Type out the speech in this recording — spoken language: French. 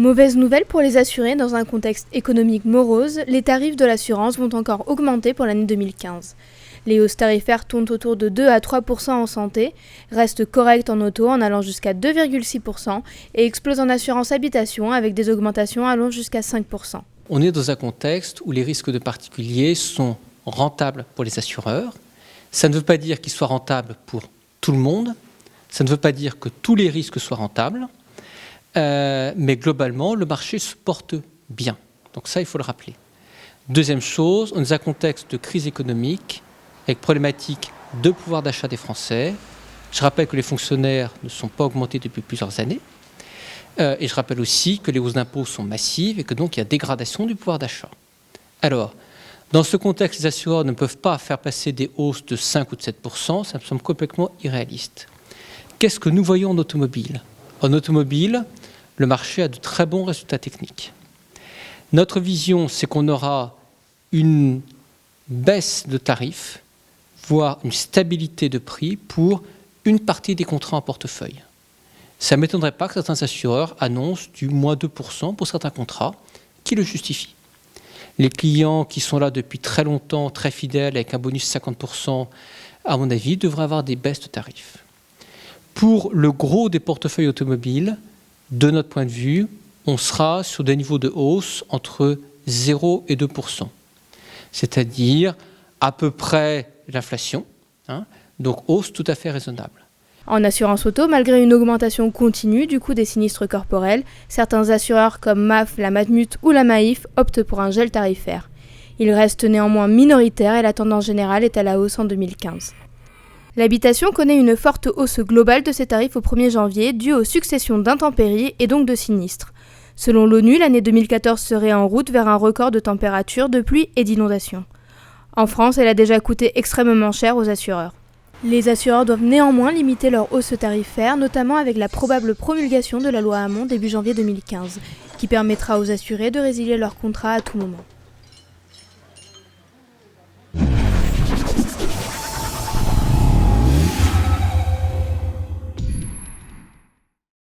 Mauvaise nouvelle pour les assurés, dans un contexte économique morose, les tarifs de l'assurance vont encore augmenter pour l'année 2015. Les hausses tarifaires tournent autour de 2 à 3% en santé, restent correctes en auto en allant jusqu'à 2,6% et explosent en assurance habitation avec des augmentations allant jusqu'à 5%. On est dans un contexte où les risques de particuliers sont rentables pour les assureurs. Ça ne veut pas dire qu'ils soient rentables pour tout le monde, ça ne veut pas dire que tous les risques soient rentables. Mais globalement, le marché se porte bien. Donc ça, il faut le rappeler. Deuxième chose, on est dans un contexte de crise économique avec problématique de pouvoir d'achat des Français. Je rappelle que les fonctionnaires ne sont pas augmentés depuis plusieurs années. Et je rappelle aussi que les hausses d'impôts sont massives et que donc il y a dégradation du pouvoir d'achat. Alors, dans ce contexte, les assureurs ne peuvent pas faire passer des hausses de 5 ou de 7%. Ça me semble complètement irréaliste. Qu'est-ce que nous voyons en automobile ? En automobile, le marché a de très bons résultats techniques. Notre vision, c'est qu'on aura une baisse de tarifs, voire une stabilité de prix pour une partie des contrats en portefeuille. Ça ne m'étonnerait pas que certains assureurs annoncent du moins 2% pour certains contrats qui le justifient. Les clients qui sont là depuis très longtemps, très fidèles, avec un bonus 50%, à mon avis, devraient avoir des baisses de tarifs. Pour le gros des portefeuilles automobiles, de notre point de vue, on sera sur des niveaux de hausse entre 0 et 2%. C'est-à-dire à peu près l'inflation, donc hausse tout à fait raisonnable. En assurance auto, malgré une augmentation continue du coût des sinistres corporels, certains assureurs comme MAF, la Matmut ou la Maif optent pour un gel tarifaire. Il reste néanmoins minoritaire et la tendance générale est à la hausse en 2015. L'habitation connaît une forte hausse globale de ses tarifs au 1er janvier due aux successions d'intempéries et donc de sinistres. Selon l'ONU, l'année 2014 serait en route vers un record de température, de pluie et d'inondations. En France, elle a déjà coûté extrêmement cher aux assureurs. Les assureurs doivent néanmoins limiter leur hausse tarifaire, notamment avec la probable promulgation de la loi Hamon début janvier 2015, qui permettra aux assurés de résilier leur contrat à tout moment.